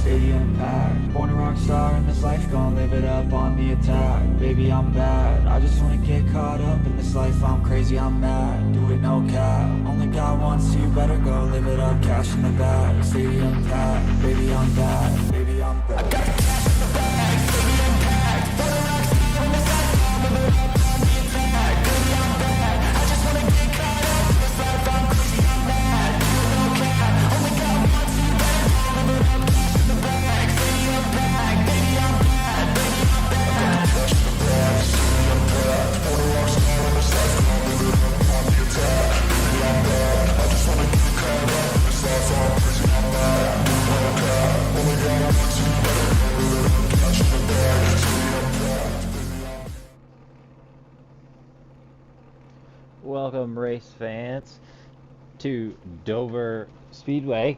stadium packed. Born a rock star in this life, gon' live it up on the attack. Baby, I'm bad, I just wanna get caught up in this life. I'm crazy, I'm mad, do it no cap. Only God wants you, better go live it up. Cash in the bag, stadium packed. Baby, I'm bad, baby, I'm bad. Welcome, race fans, to Dover Speedway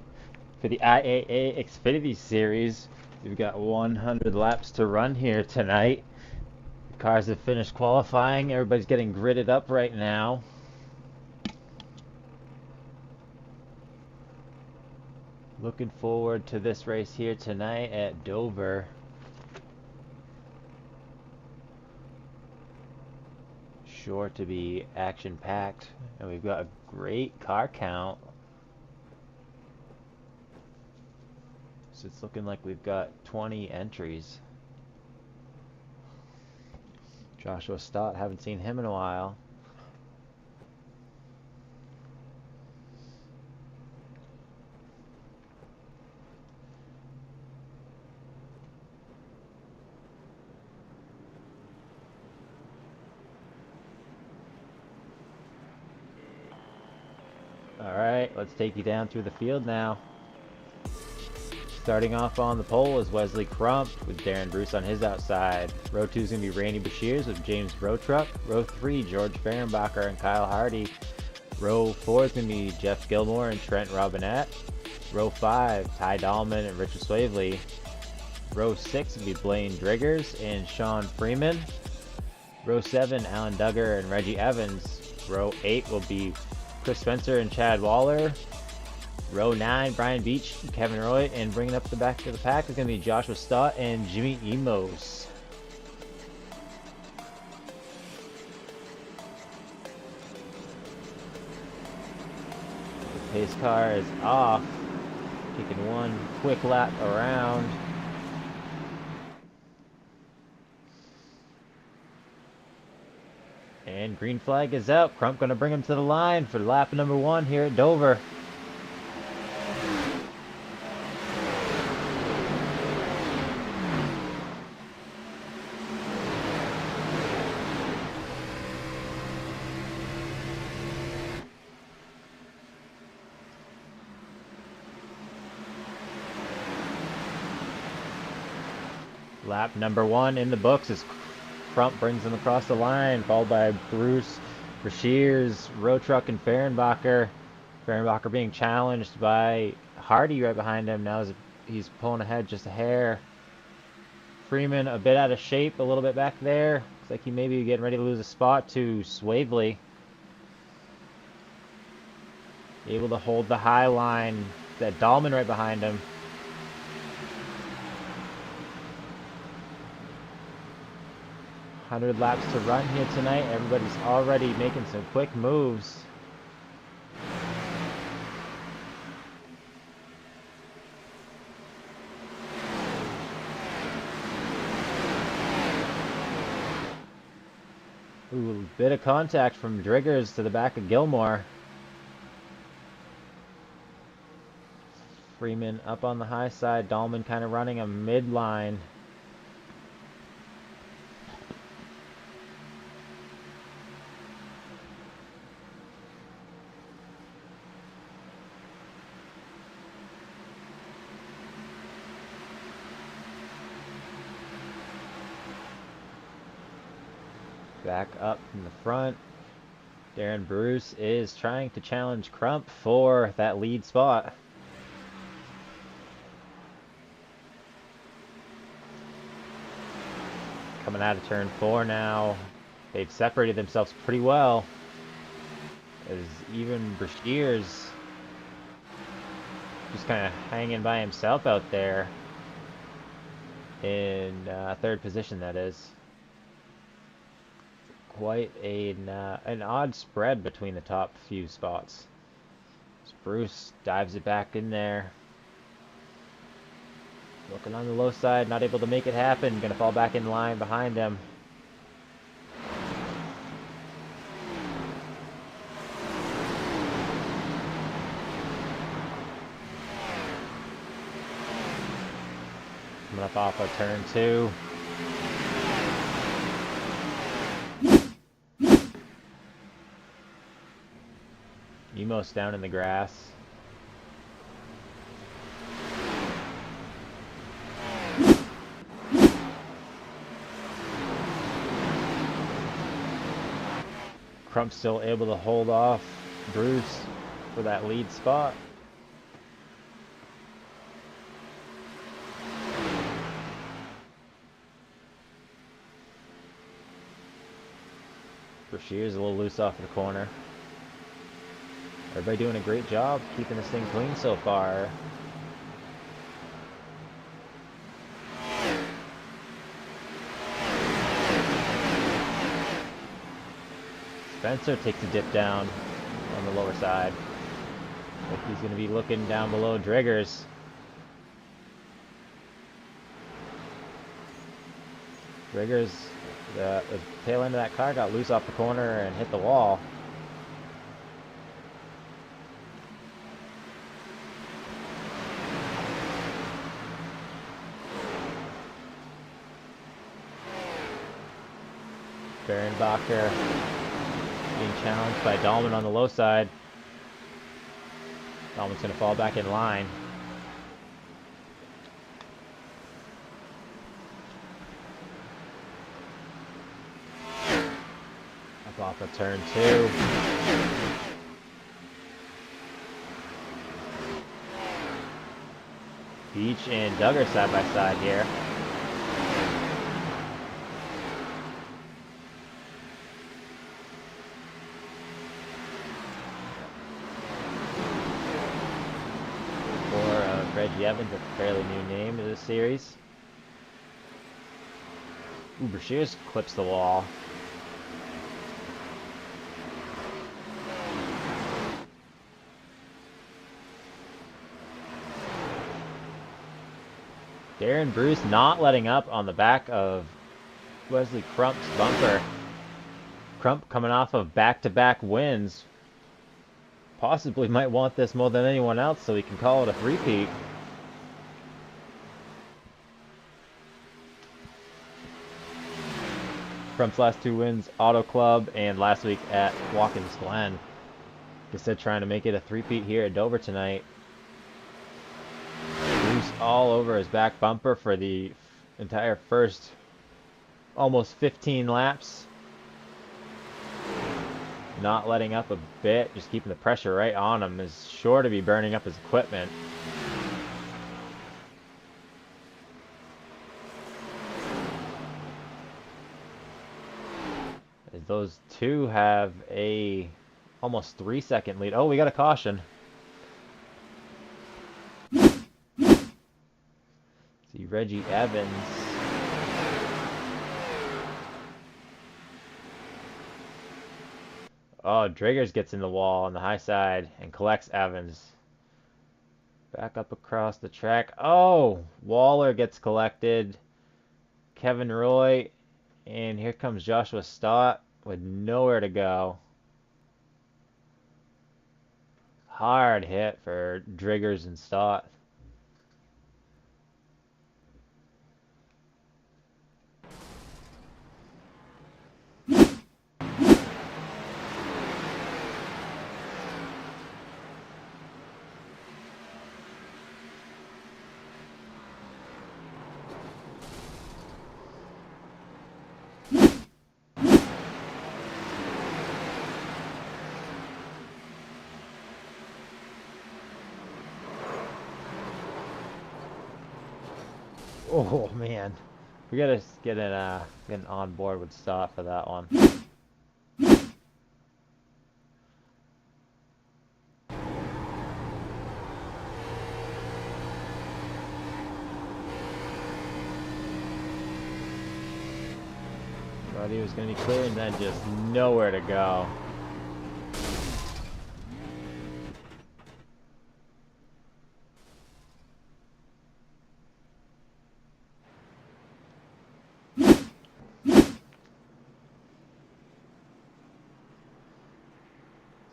for the IAA Xfinity Series. We've got 100 laps to run here tonight. The cars have finished qualifying. Everybody's getting gridded up right now. Looking forward to this race here tonight at Dover. Sure to be action-packed, and we've got a great car count. So it's looking like we've got 20 entries. Joshua Stott, haven't seen him in a while. Alright, let's take you down through the field now. Starting off on the pole is Wesley Crump with Darren Bruce on his outside. Row 2 is going to be Randy Bashirs with James Rotruck. Row 3, George Fehrenbacher and Kyle Hardy. Row 4 is going to be Jeff Gilmore and Trent Robinette. Row 5, Ty Dahlman and Richard Swavely. Row 6 will be Blaine Driggers and Sean Freeman. Row 7, Alan Duggar and Reggie Evans. Row 8 will be Chris Spencer and Chad Waller. Row 9, Brian Beach and Kevin Roy. And bringing up the back of the pack is going to be Joshua Stott and Jimmy Emos. The pace car is off, taking one quick lap around. And green flag is out. Crump going to bring him to the line for lap number 1 here at Dover. Lap number 1 in the books as Crump brings him across the line, followed by Bruce, Bashirs, Rotruck, and Fehrenbacher. Fehrenbacher being challenged by Hardy right behind him. Now he's pulling ahead just a hair. Freeman a bit out of shape, a little bit back there. Looks like he may be getting ready to lose a spot to Swavely. Able to hold the high line. That Dahlman right behind him. $100 laps to run here tonight. Everybody's already making some quick moves. Ooh, bit of contact from Driggers to the back of Gilmore. Freeman up on the high side. Dahlman kind of running a midline. Back up from the front. Darren Bruce is trying to challenge Crump for that lead spot. Coming out of turn 4 now. They've separated themselves pretty well. As even Bashirs just kind of hanging by himself out there. in third position, that is. Quite an odd spread between the top few spots. So Bruce dives it back in there. Looking on the low side, not able to make it happen. Gonna fall back in line behind him. Coming up off of turn 2. Nemo's down in the grass. Crump's still able to hold off Bruce for that lead spot. Brashear's a little loose off the corner. Everybody doing a great job keeping this thing clean so far. Spencer takes a dip down on the lower side. Like he's going to be looking down below Driggers. Driggers, the tail end of that car got loose off the corner and hit the wall. Berenbacher being challenged by Dahlman on the low side. Dahlman's going to fall back in line. Up off of turn 2. Beach and Duggar side by side here. Reggie Evans, a fairly new name to this series. Ooh, Brashears clips the wall. Darren Bruce not letting up on the back of Wesley Crump's bumper. Crump coming off of back-to-back wins. Possibly might want this more than anyone else so he can call it a three-peat. Crump's last 2 wins, Auto Club and last week at Watkins Glen. Like I said, trying to make it a three-peat here at Dover tonight. Bruce all over his back bumper for the entire first almost 15 laps. Not letting up a bit, just keeping the pressure right on him. Is sure to be burning up his equipment. As those two have a almost 3-second lead. Oh, we got a caution. See Reggie Evans. Oh, Driggers gets in the wall on the high side and collects Evans. Back up across the track. Oh, Waller gets collected. Kevin Roy. And here comes Joshua Stott with nowhere to go. Hard hit for Driggers and Stott. Oh man, we gotta get an on board with Stott for that one. was going to be clear and then just nowhere to go.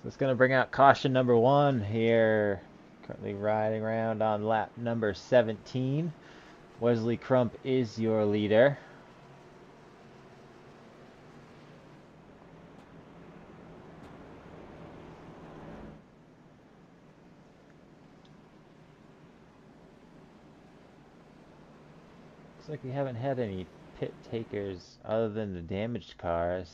So it's going to bring out caution number 1 here. Currently riding around on lap number 17. Wesley Crump is your leader. Looks like we haven't had any pit takers other than the damaged cars.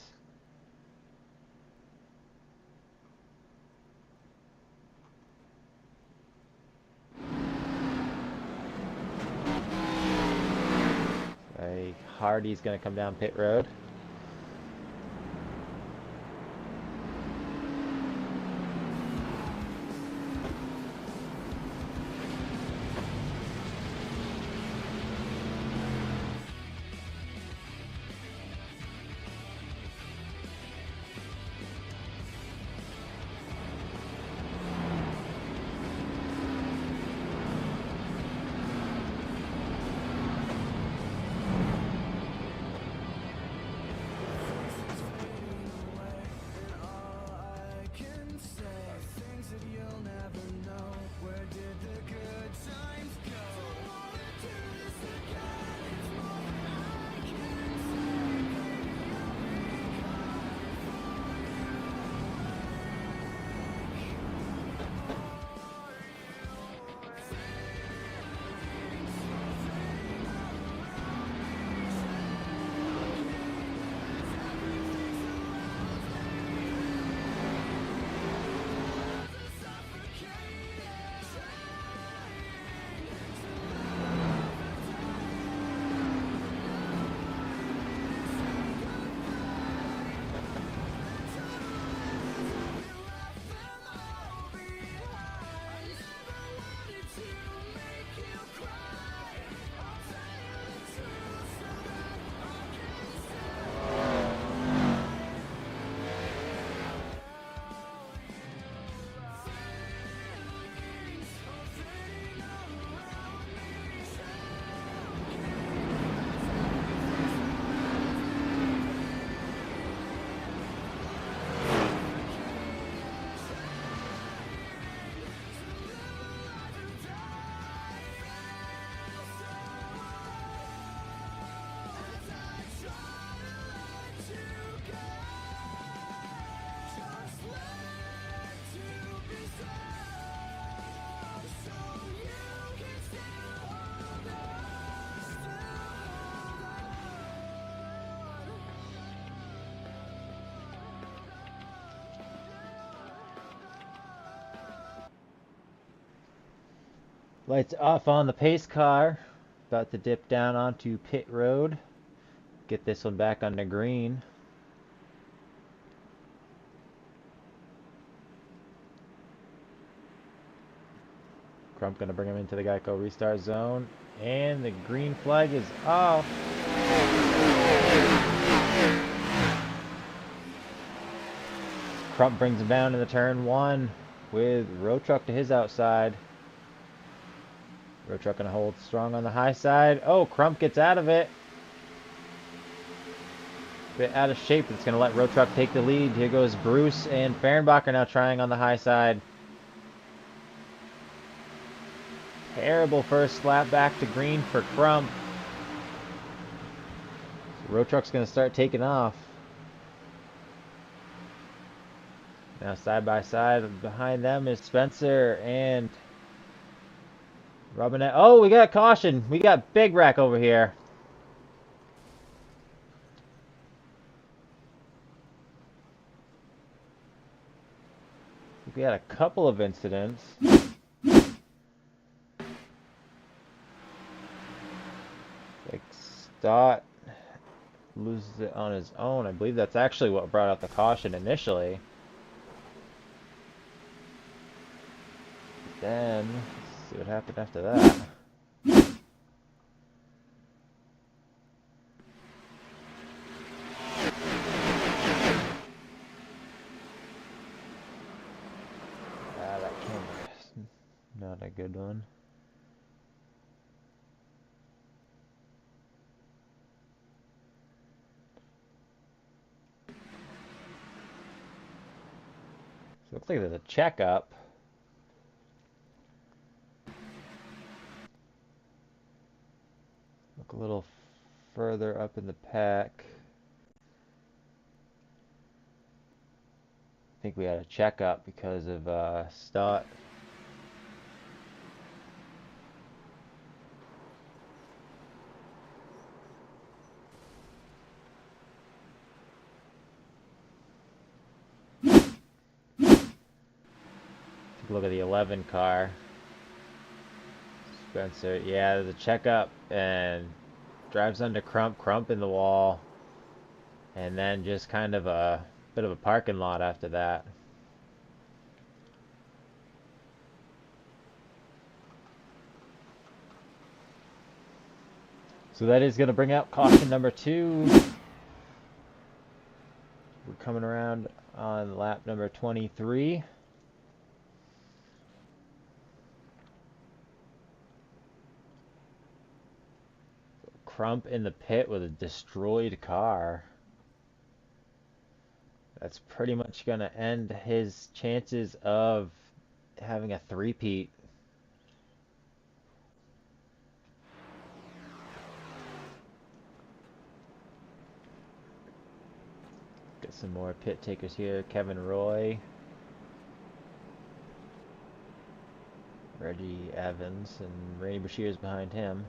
Hardy's going to come down pit road. Lights off on the pace car. About to dip down onto pit road. Get this one back on the green. Crump gonna bring him into the Geico restart zone. And the green flag is off. Crump brings him down in the turn 1 with road truck to his outside. Road truck gonna hold strong on the high side. Oh, Crump gets out of it. Bit out of shape. It's gonna let road truck take the lead. Here goes Bruce and Fehrenbacher now trying on the high side. Terrible first lap back to green for Crump. So road truck's gonna start taking off. Now side by side behind them is Spencer and Robinette. Oh, we got caution. We got big wreck over here. We had a couple of incidents. Like Stott loses it on his own. I believe that's actually what brought out the caution initially. Then, let's see what happened after that. not a good one. So it looks like there's a checkup. Look a little further up in the pack. I think we had a checkup because of Stott. Take a look at the 11 car. Spencer, yeah, there's a checkup and drives under Crump in the wall, and then just kind of a bit of a parking lot after that. So that is going to bring out caution number 2. We're coming around on lap number 23. Crump in the pit with a destroyed car. That's pretty much going to end his chances of having a three-peat. Get some more pit takers here. Kevin Roy. Reggie Evans and Randy Bashir's behind him.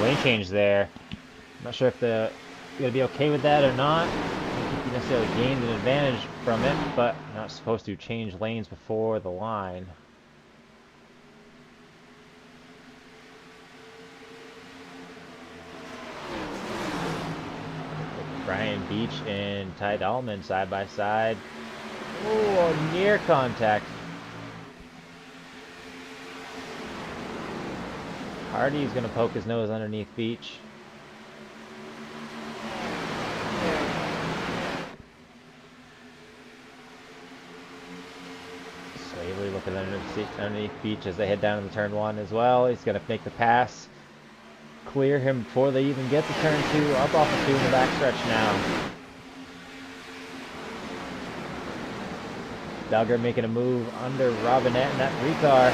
Lane change there. I'm not sure if they're going to be okay with that or not. I don't think you necessarily gained an advantage from it, but you're not supposed to change lanes before the line. Brian Beach and Ty Dahlman side by side. Oh, near contact. Hardy's going to poke his nose underneath Beach. Swavely looking underneath Beach as they head down into turn 1 as well. He's going to make the pass. Clear him before they even get to turn 2. Up off of 2 in the backstretch now. Duggar making a move under Robinette in that 3-car.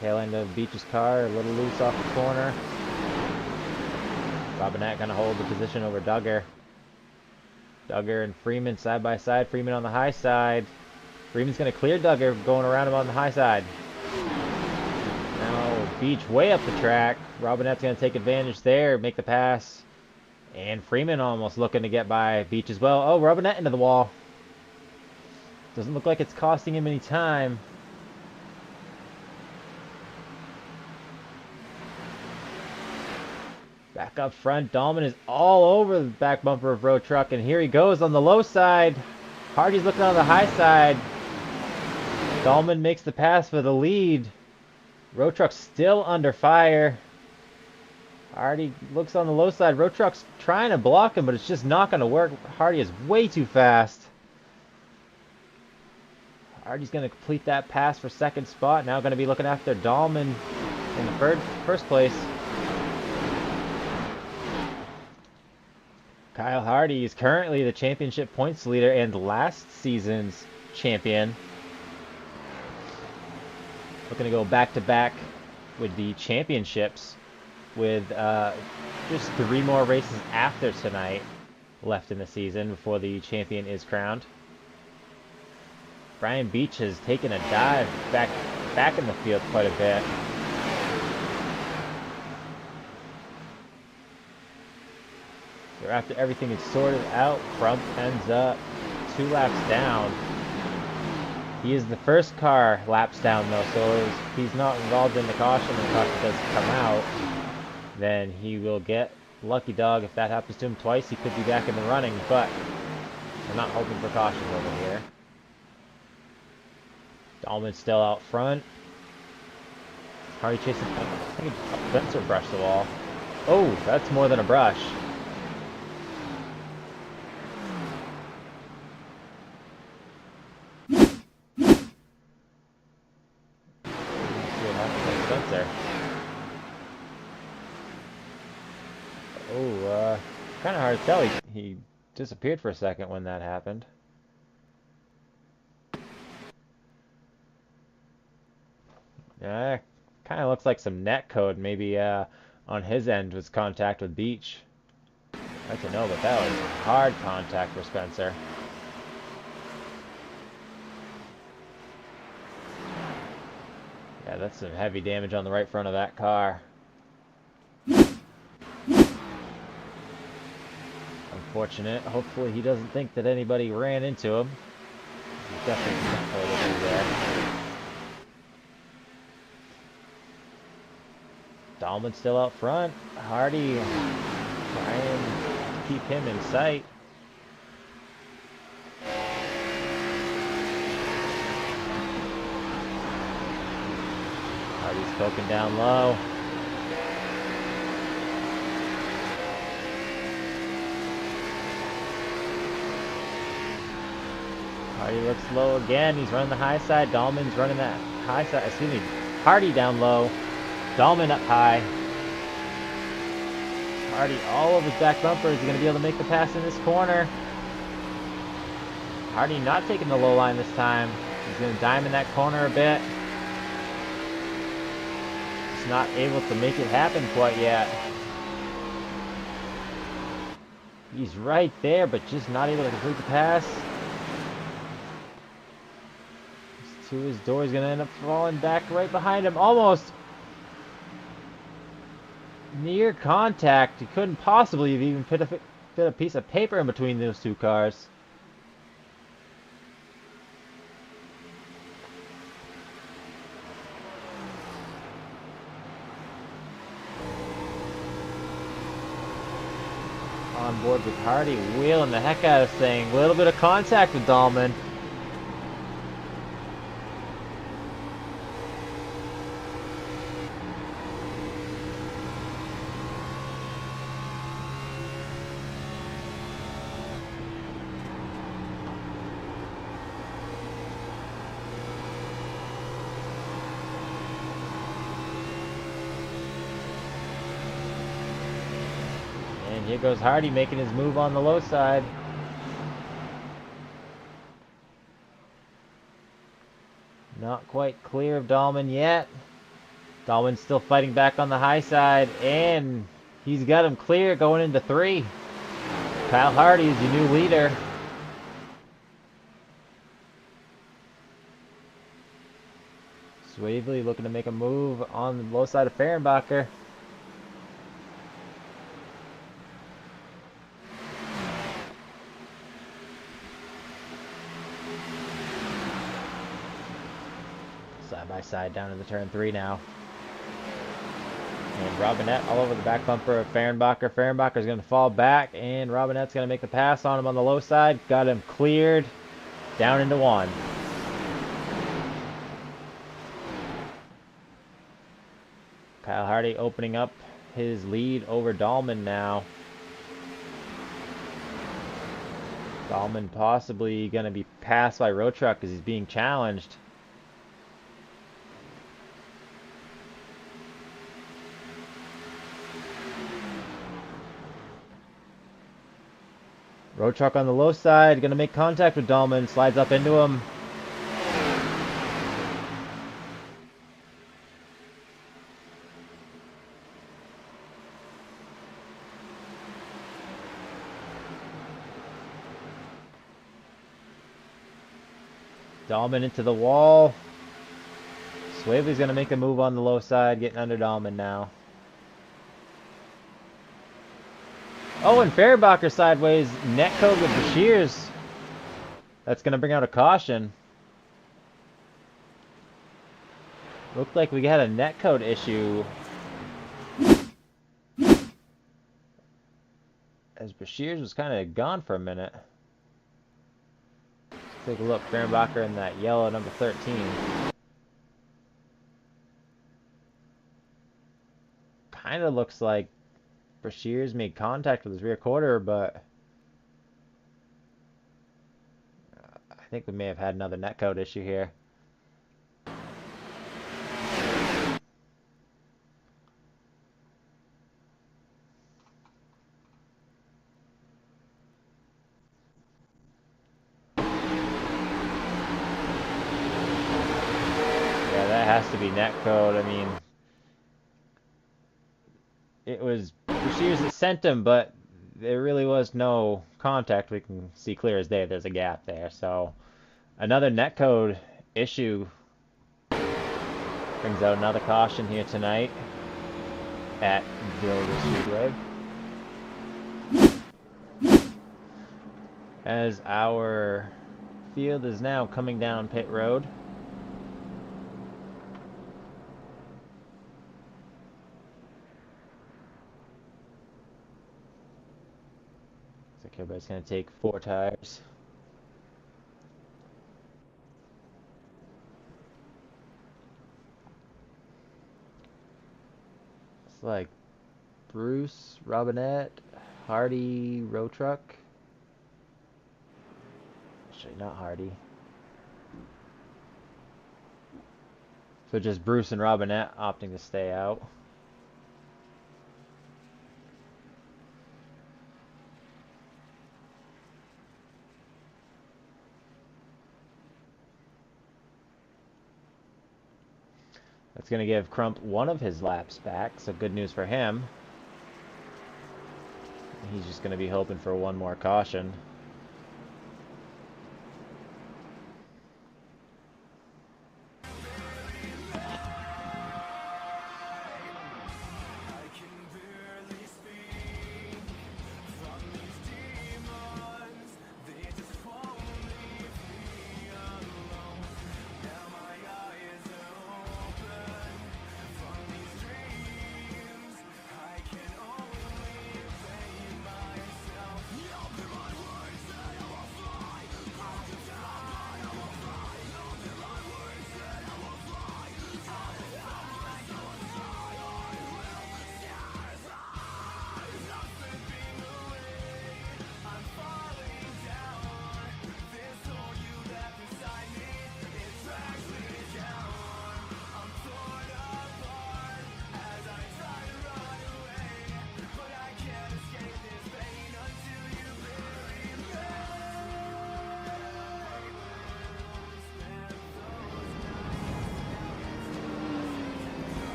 Tail end of Beach's car, a little loose off the corner. Robinette gonna hold the position over Duggar. Duggar and Freeman side by side. Freeman on the high side. Freeman's gonna clear Duggar, going around him on the high side. Now Beach way up the track. Robinette's gonna take advantage there, make the pass. And Freeman almost looking to get by Beach as well. Oh, Robinette into the wall. Doesn't look like it's costing him any time. Back up front, Dahlman is all over the back bumper of Road Truck, and here he goes on the low side. Hardy's looking on the high side. Dahlman makes the pass for the lead. Road Truck's still under fire. Hardy looks on the low side. Road Truck's trying to block him, but it's just not going to work. Hardy is way too fast. Hardy's going to complete that pass for second spot. Now going to be looking after Dahlman in the first place. Kyle Hardy is currently the championship points leader and last season's champion. Looking to go back-to-back with the championships, with just 3 more races after tonight left in the season before the champion is crowned. Brian Beach has taken a dive back in the field quite a bit. So after everything is sorted out, Crump ends up 2 laps down. He is the first car laps down though, so if he's not involved in the caution and the caution does come out, then he will get lucky dog. If that happens to him twice, he could be back in the running, but we're not hoping for caution over here. Dahlman's still out front. Hardy chasing, I think a fence or brush the wall. Oh, that's more than a brush. Oh, kind of hard to tell. He disappeared for a second when that happened. Yeah, kind of looks like some net code. Maybe on his end was contact with Beach. I'd like to know, but that was hard contact for Spencer. Yeah, that's some heavy damage on the right front of that car. Unfortunate. Hopefully he doesn't think that anybody ran into him. He's definitely there. Dahlman's still out front. Hardy trying to keep him in sight. Hardy's poking down low. Hardy looks low again. He's running the high side. Dahlman's running that high side. Excuse me. Hardy down low. Dahlman up high. Hardy all over his back bumper. Is he going to be able to make the pass in this corner? Hardy not taking the low line this time. He's going to dime in that corner a bit. Just not able to make it happen quite yet. He's right there, but just not able to complete the pass. To his door, he's going to end up falling back right behind him. Almost near contact. He couldn't possibly have even fit a piece of paper in between those 2 cars. On board with Hardy, wheeling the heck out of this thing. A little bit of contact with Dahlman. And here goes Hardy making his move on the low side. Not quite clear of Dahlman yet. Dahlman's still fighting back on the high side, and he's got him clear going into 3. Kyle Hardy is your new leader. Swavely looking to make a move on the low side of Fehrenbacher. Side by side down to the turn 3 now. And Robinette all over the back bumper of Fehrenbacher. Fehrenbacher's going to fall back, and Robinette's going to make the pass on him on the low side. Got him cleared down into 1. Kyle Hardy opening up his lead over Dahlman now. Dahlman possibly going to be passed by Road Truck because he's being challenged. Road Truck on the low side, going to make contact with Dahlman, slides up into him. Dahlman into the wall. Swavely's going to make a move on the low side, getting under Dahlman now. Oh, and Fehrenbacher sideways, net code with Bashirs. That's going to bring out a caution. Looked like we had a net code issue. As Bashirs was kind of gone for a minute. Let's take a look. Fehrenbacher in that yellow number 13. Kind of looks like Bashirs made contact with his rear quarter, but I think we may have had another netcode issue here. Yeah, that has to be netcode. I mean, it was Bashirs that sent him, but there really was no contact. We can see clear as day there's a gap there. So another netcode issue brings out another caution here tonight at Speedway. As our field is now coming down pit road. Looks like everybody's going to take 4 tires. It's like Bruce, Robinette, Hardy, Road Truck. Actually, not Hardy. So just Bruce and Robinette opting to stay out. That's going to give Crump one of his laps back, so good news for him. He's just going to be hoping for one more caution.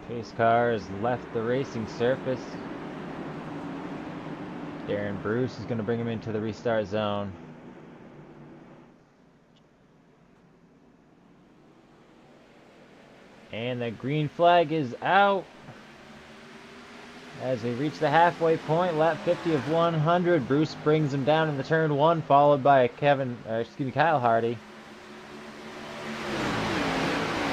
Chase car has left the racing surface. Darren Bruce is going to bring him into the restart zone. And the green flag is out. As we reach the halfway point, lap 50 of 100, Bruce brings him down in the turn one, followed by Kyle Hardy.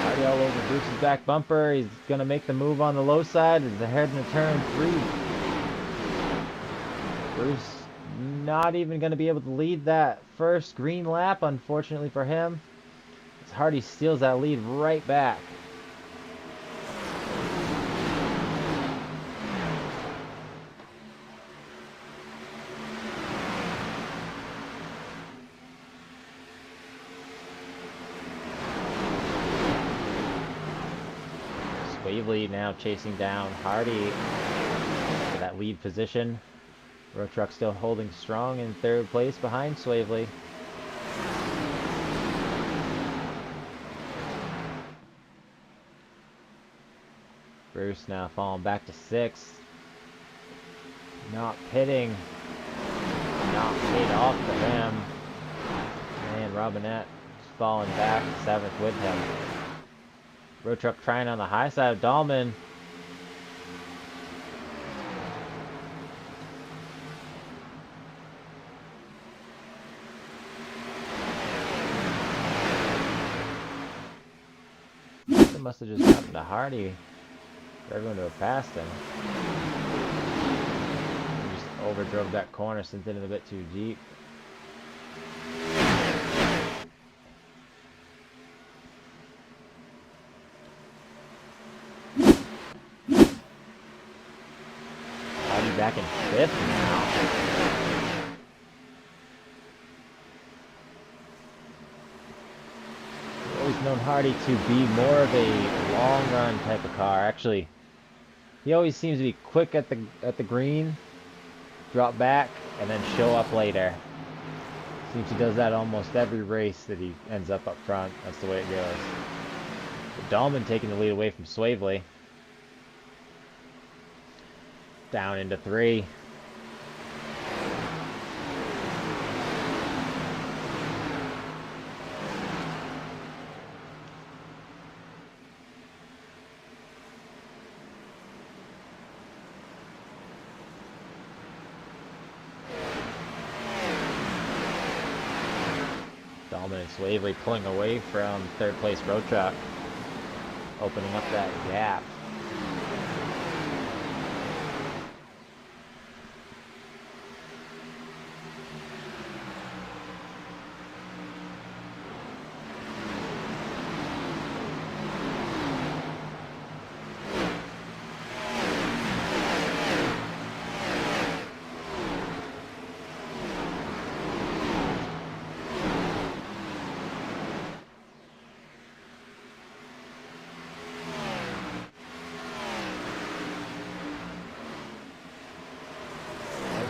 Hardy all over Bruce's back bumper. He's going to make the move on the low side as they're heading to turn three. Bruce not even going to be able to lead that first green lap, unfortunately for him, as Hardy steals that lead right back. Swavely now chasing down Hardy for that lead position. Road Truck still holding strong in third place behind Swavely. Bruce now falling back to sixth. Not pitting. Not paid off for him. And Robinette falling back to seventh with him. Road Truck trying on the high side of Dahlman. It must have just happened to Hardy for everyone to have passed him. He just overdrove that corner, sent it in a bit too deep. Back in fifth now. I've always known Hardy to be more of a long run type of car. Actually, he always seems to be quick at the green, drop back, and then show up later. Seems he does that almost every race that he ends up front. That's the way it goes. Dahlman taking the lead away from Swavely. Down into three. Dahlman and Swavely pulling away from third place Road Truck, opening up that gap.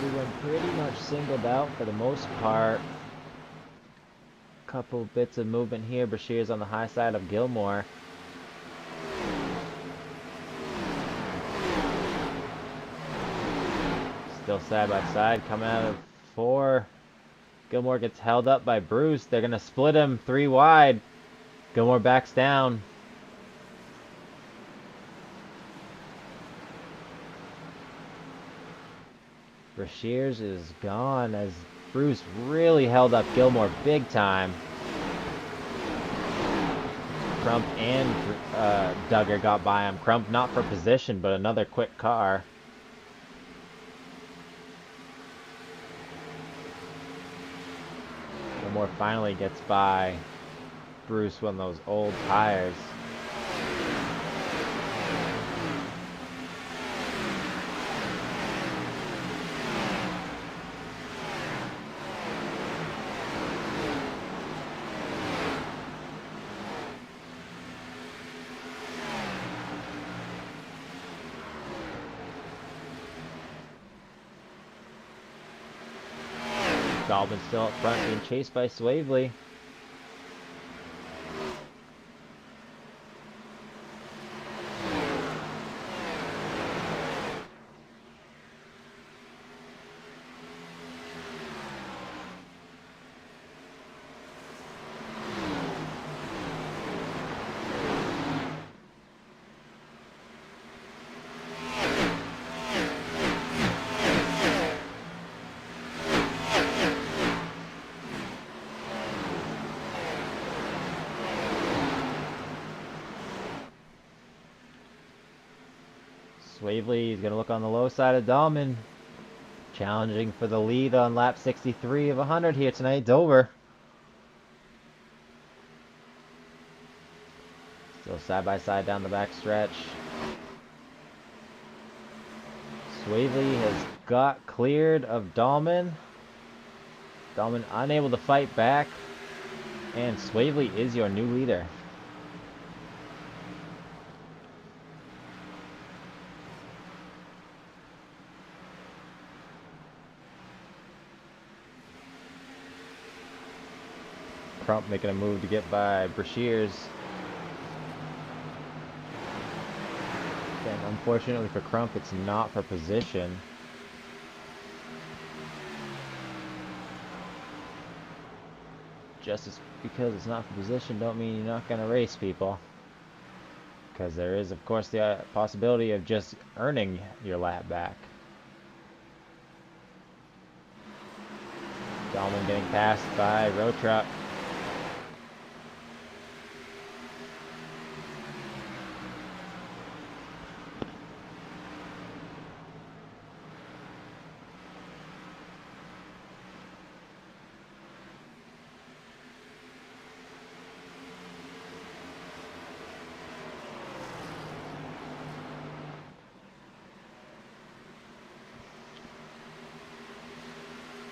Everyone pretty much singled out for the most part. Couple bits of movement here. Bashir's on the high side of Gilmore. Still side by side, coming out of four. Gilmore gets held up by Bruce. They're gonna split him three wide. Gilmore backs down. Brashears is gone as Bruce really held up Gilmore big time. Crump and Duggar got by him. Crump not for position, but another quick car. Gilmore finally gets by Bruce on those old tires. Dahlman still up front, being chased by Swavely. Swavely is going to look on the low side of Dahlman. Challenging for the lead on lap 63 of 100 here tonight, Dover. Still side by side down the back stretch. Swavely has got cleared of Dahlman. Dahlman unable to fight back. And Swavely is your new leader. Crump making a move to get by Brashears. And unfortunately for Crump, it's not for position. Just because it's not for position don't mean you're not going to race, people. Because there is, of course, the possibility of just earning your lap back. Dahlman getting passed by Road Truck.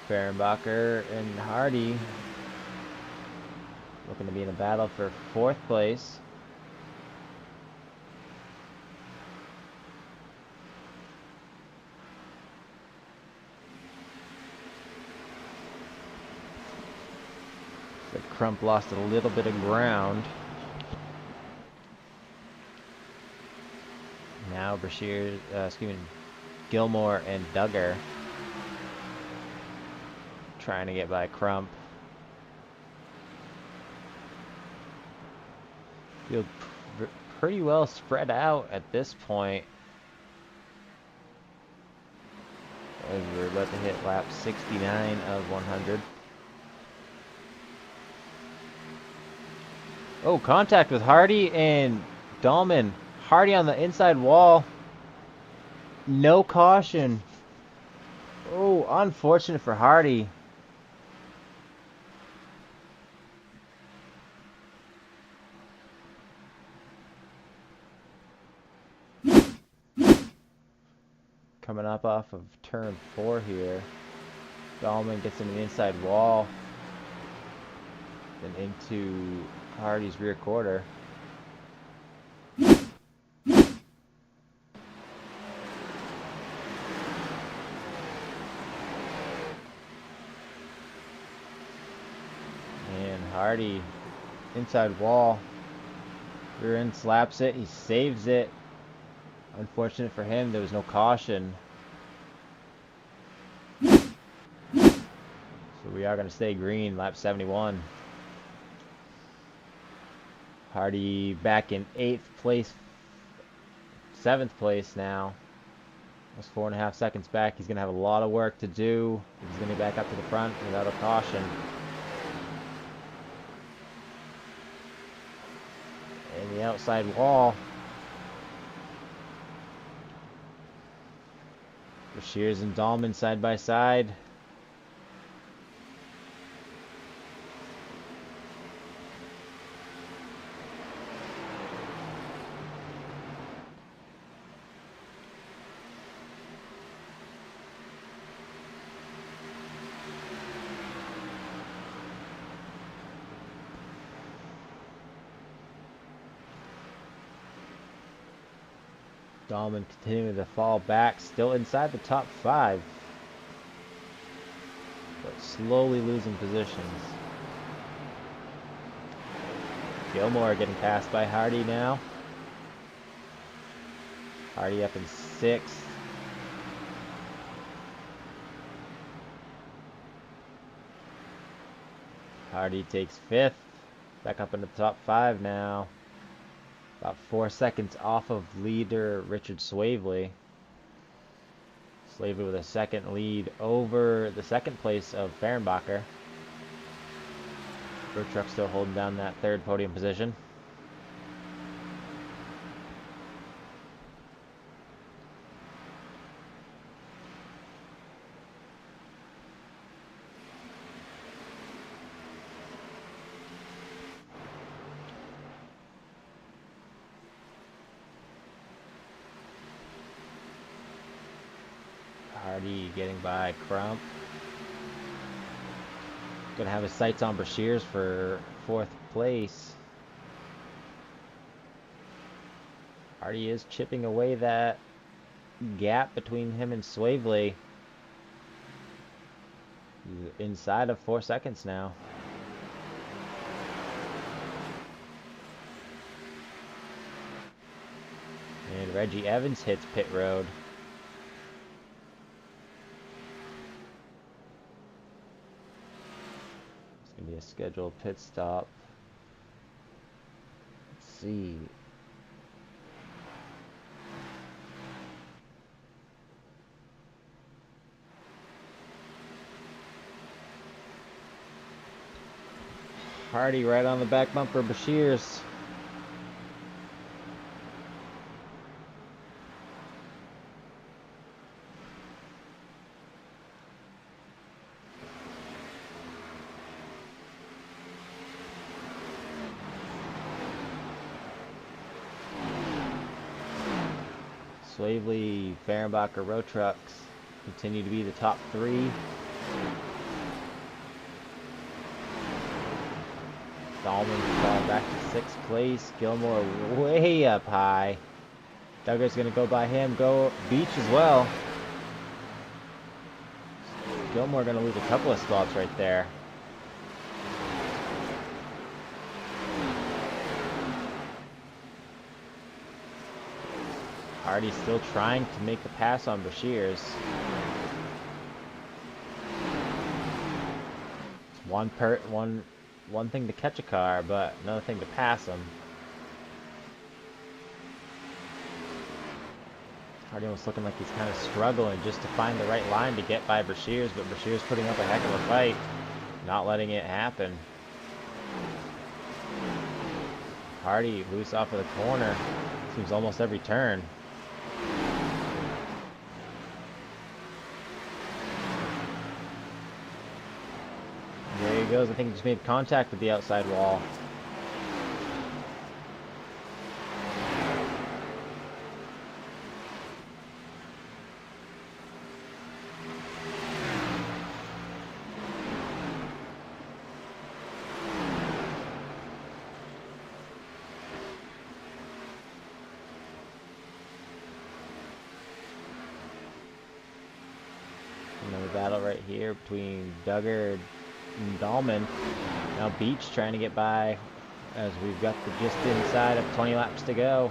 Fehrenbacher and Hardy looking to be in a battle for 4th place. But Crump lost a little bit of ground. Now Brashear, Gilmore and Duggar trying to get by Crump. Field pretty well spread out at this point. As we're about to hit lap 69 of 100. Oh, contact with Hardy and Dahlman. Hardy on the inside wall. No caution. Oh, unfortunate for Hardy. Coming up off of turn 4 here. Dahlman gets in the inside wall. Then into Hardy's rear quarter. And Hardy, inside wall. Rear end slaps it. He saves it. Unfortunate for him, there was no caution. So we are going to stay green, lap 71. Hardy back in 8th place, 7th place now. Almost 4.5 seconds back. He's going to have a lot of work to do. He's going to be back up to the front without a caution. And the outside wall. Shears and Dahlman side by side. Dahlman continuing to fall back, still inside the top 5, but slowly losing positions. Gilmore getting passed by Hardy now. Hardy up in 6th. Hardy takes 5th, back up in the top 5 now. About 4 seconds off of leader Richard Swavely. Swavely with a second lead over the 2nd place of Fehrenbacher. Road Truck still holding down that 3rd podium position. Hardy getting by Crump. Gonna have his sights on Brashears for 4th place. Hardy is chipping away that gap between him and Swavely. He's inside of 4 seconds now. And Reggie Evans hits pit road. It's going to be a scheduled pit stop. Let's see. Hardy right on the back bumper, Brashears. Swavely, Fehrenbacher, Row Trucks continue to be the top 3. Dahlman fall back to 6th place. Gilmore way up high. Duggar's going to go by him. Go Beach as well. Gilmore going to lose a couple of spots right there. Hardy's still trying to make a pass on Brashears. It's one thing to catch a car, but another thing to pass him. Hardy was looking like he's kind of struggling just to find the right line to get by Brashears, but Brashears putting up a heck of a fight, not letting it happen. Hardy loose off of the corner. Seems almost every turn. There he goes. I think he just made contact with the outside wall. Another battle right here between Duggar and Dahlman. Now Beach trying to get by as we've got just inside of 20 laps to go.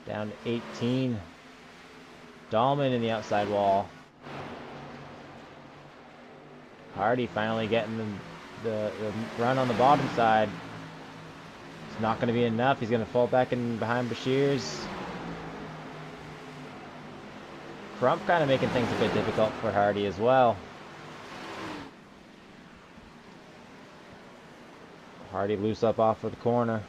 Down to 18. Dahlman in the outside wall. Hardy finally getting the run on the bottom side. It's not going to be enough. He's going to fall back in behind Brashears. Crump kind of making things a bit difficult for Hardy as well. Hardy loose up off of the corner.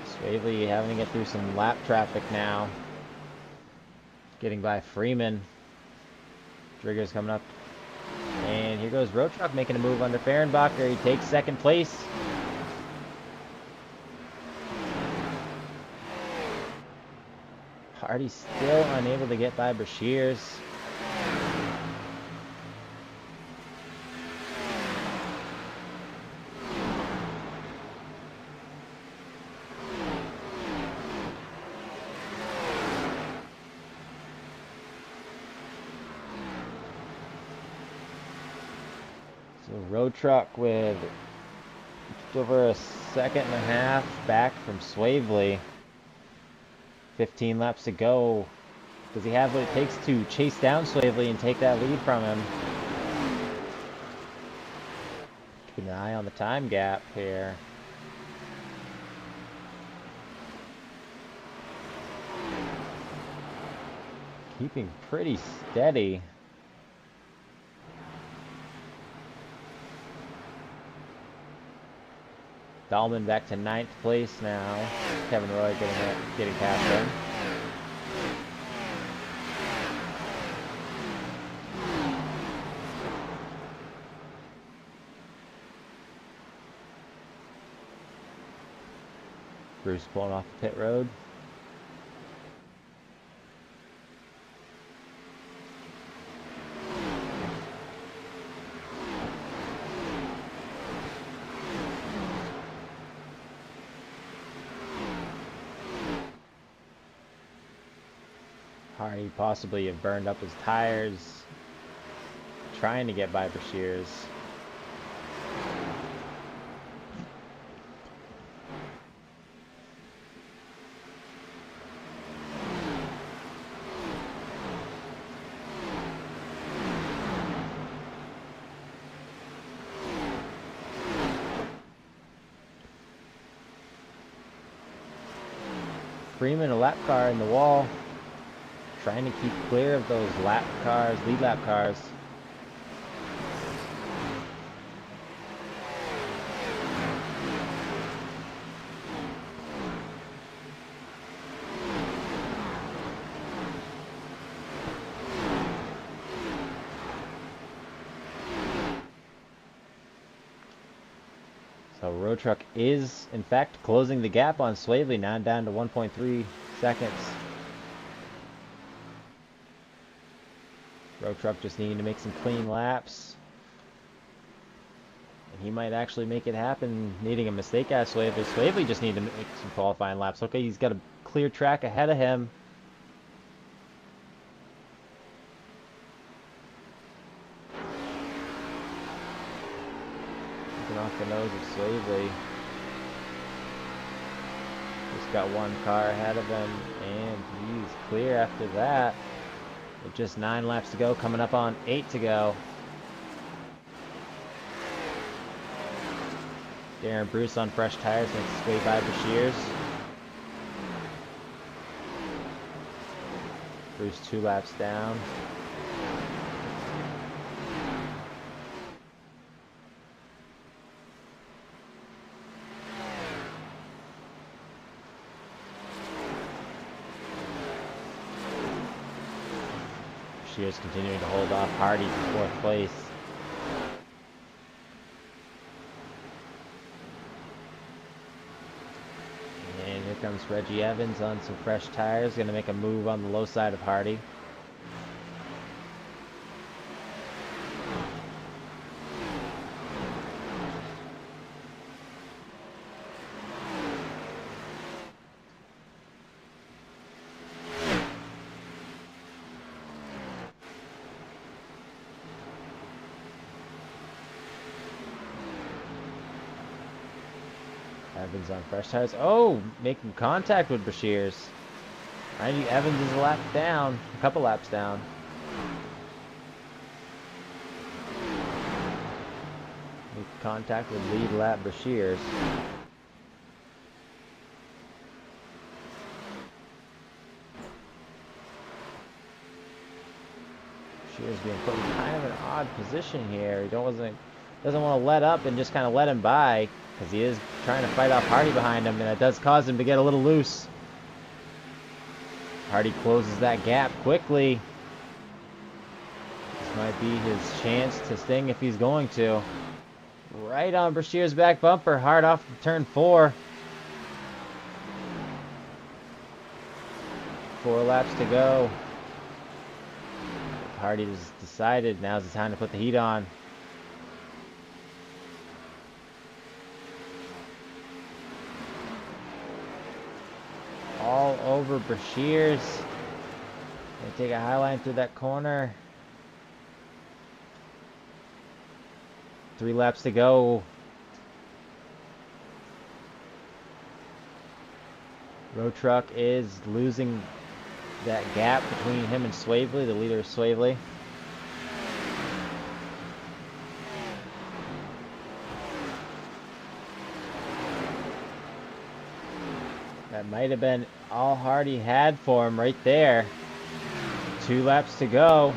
Swavely having to get through some lap traffic now. Getting by Freeman. Drigger's coming up. And here goes Road Truck making a move under Fehrenbacher. He takes 2nd place. Hardy's still unable to get by Brashears. So Road Truck with just over a 1.5 seconds back from Swavely. 15 laps to go. Does he have what it takes to chase down Swavely and take that lead from him? Keep an eye on the time gap here. Keeping pretty steady. Dahlman back to 9th place now. Kevin Roy getting past him. Bruce pulling off the pit road. Hardy possibly have burned up his tires trying to get by Brashears. Freeman, a lap car in the wall, trying to keep clear of those lap cars, lead lap cars. So Road Truck is, in fact, closing the gap on Swavely, now down to 1.3 seconds. Road Truck just needing to make some clean laps. And he might actually make it happen, needing a mistake out of Swavely. Swavely just needs to make some qualifying laps. Okay, he's got a clear track ahead of him. Off the nose of Swavely. Just got one car ahead of him, and he's clear after that. With just 9 laps to go, coming up on 8 to go. Darren Bruce on fresh tires makes his way by Brashears. Bruce 2 laps down. Shears continuing to hold off Hardy for 4th place. And here comes Reggie Evans on some fresh tires, going to make a move on the low side of Hardy. Evans on fresh tires. Oh, making contact with Brashears. Mind you, Evans is a lap down, a couple laps down. Make contact with lead lap Brashears. Brashears being put in kind of an odd position here. He doesn't want to let up and just kind of let him by, because he is trying to fight off Hardy behind him, and it does cause him to get a little loose. Hardy closes that gap quickly. This might be his chance to sting if he's going to. Right on Brashears' back bumper, hard off turn 4. 4 laps to go. Hardy has decided now's the time to put the heat on. All over Brashears. Gonna take a high line through that corner. 3 laps to go. Road Truck is losing that gap between him and Swavely, the leader of Swavely. That might have been all Hardy had for him right there. 2 laps to go.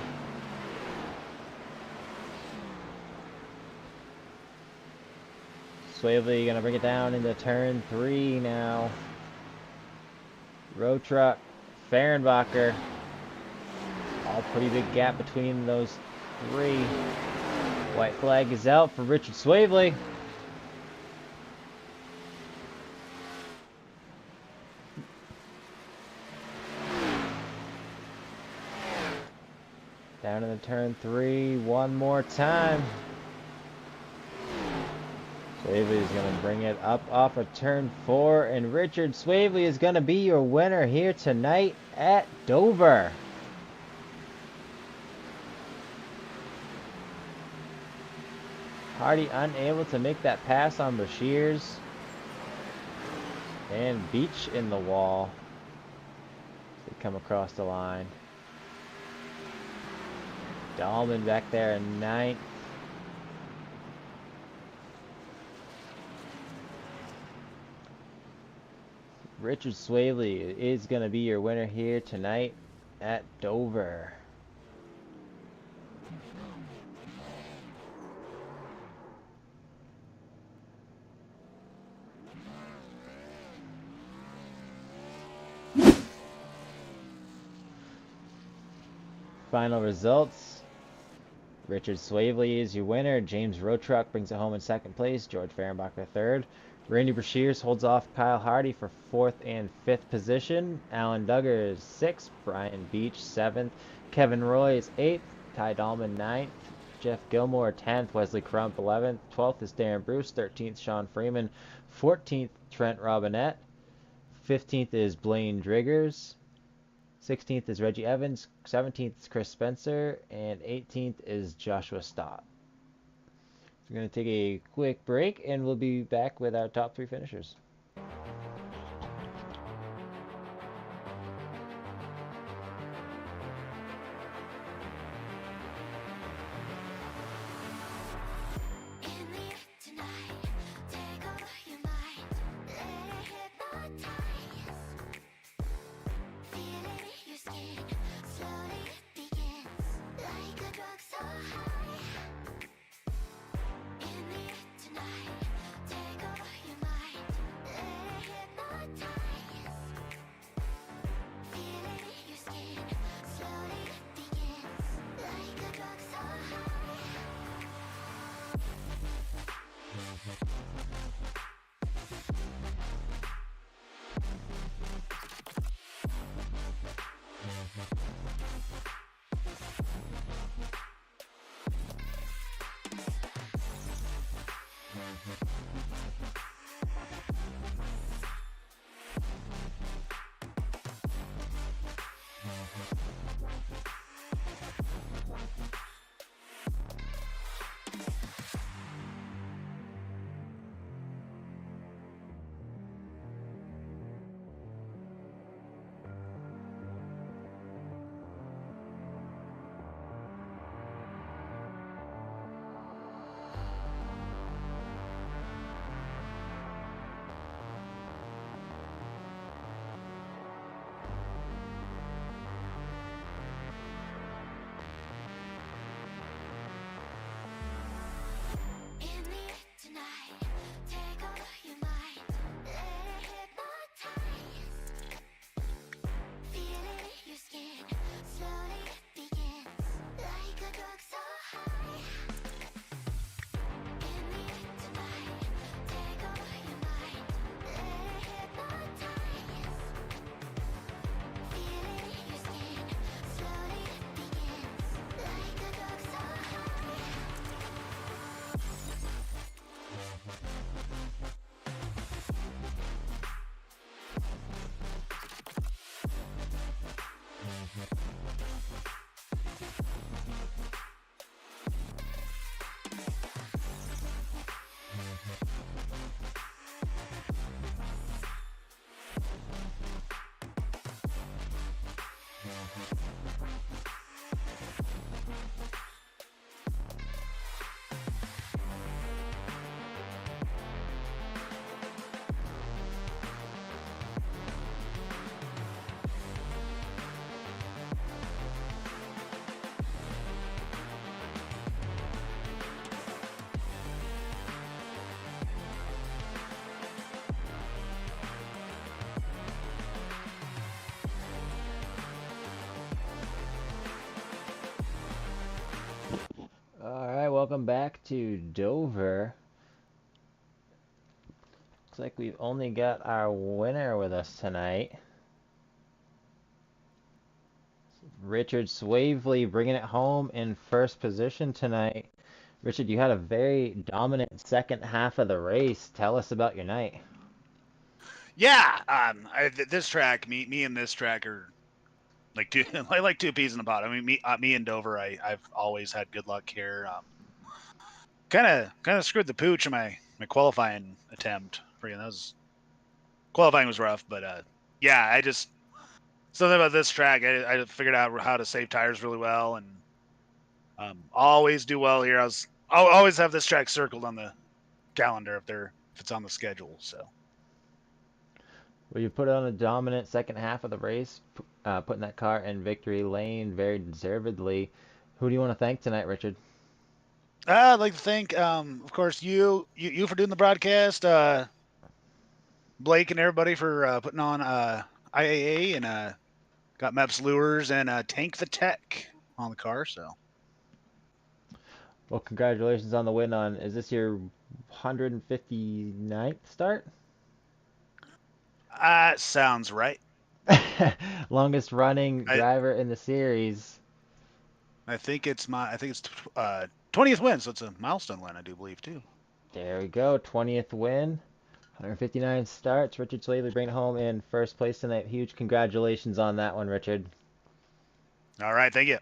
Swavely gonna bring it down into turn 3 now. Road Truck, Fehrenbacher. All pretty big gap between those 3. White flag is out for Richard Swavely. turn 3 one more time. Swavely is going to bring it up off of turn 4, and Richard Swavely is going to be your winner here tonight at Dover. Hardy unable to make that pass on Bashir's, and Beach in the wall. They come across the line. Dahlman back there in 9th. Richard Swavely is going to be your winner here tonight at Dover. Final results. Richard Swavely is your winner. James Rotruck brings it home in 2nd place. George Fehrenbacher 3rd. Randy Brashears holds off Kyle Hardy for 4th and 5th position. Alan Duggar is 6th. Brian Beach 7th. Kevin Roy is 8th. Ty Dahlman 9th. Jeff Gilmore 10th. Wesley Crump 11th. 12th is Darren Bruce. 13th Sean Freeman. 14th Trent Robinette. 15th is Blaine Driggers. 16th is Reggie Evans, 17th is Chris Spencer, and 18th is Joshua Stott. We're going to take a quick break, and we'll be back with our top 3 finishers. Alright, welcome back to Dover. Looks like we've only got our winner with us tonight. Richard Swavely bringing it home in first position tonight. Richard, you had a very dominant second half of the race. Tell us about your night. Yeah, this track, me and this track are like two, like two peas in a pod. I mean, me and Dover, I've always had good luck here. Kind of screwed the pooch in my qualifying attempt. Freaking, that was qualifying was rough, but yeah, I just something about this track. I figured out how to save tires really well, and always do well here. I'll always have this track circled on the calendar if it's on the schedule. So Well, you put on a dominant second half of the race, putting that car in victory lane very deservedly. Who do you want to thank tonight, Richard? I'd like to thank, of course, you for doing the broadcast, Blake and everybody for putting on IAA and got Meps Lures and Tank the Tech on the car. So Well, congratulations on the win on, is this your 159th start? sounds right. Longest running I driver in the series. I think it's 20th win, so it's a milestone win, I do believe too. There we go, 20th win, 159 starts. Richard Swavely bringing it home in first place tonight. Huge congratulations on that one, Richard. All right, thank you.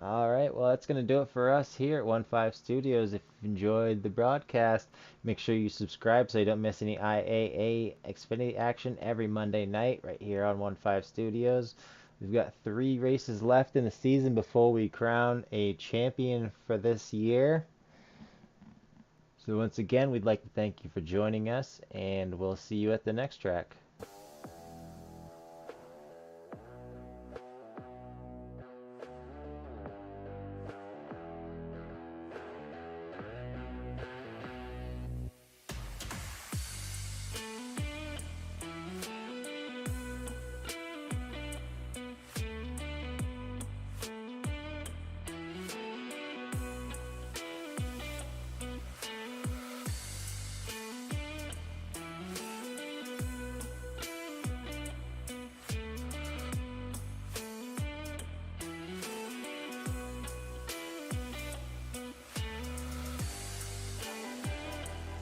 All right, well, that's going to do it for us here at 1-5 Studios. If you enjoyed the broadcast, make sure you subscribe so you don't miss any IAA Xfinity action every Monday night right here on 1-5 Studios. We've got 3 races left in the season before we crown a champion for this year. So once again, we'd like to thank you for joining us, and we'll see you at the next track.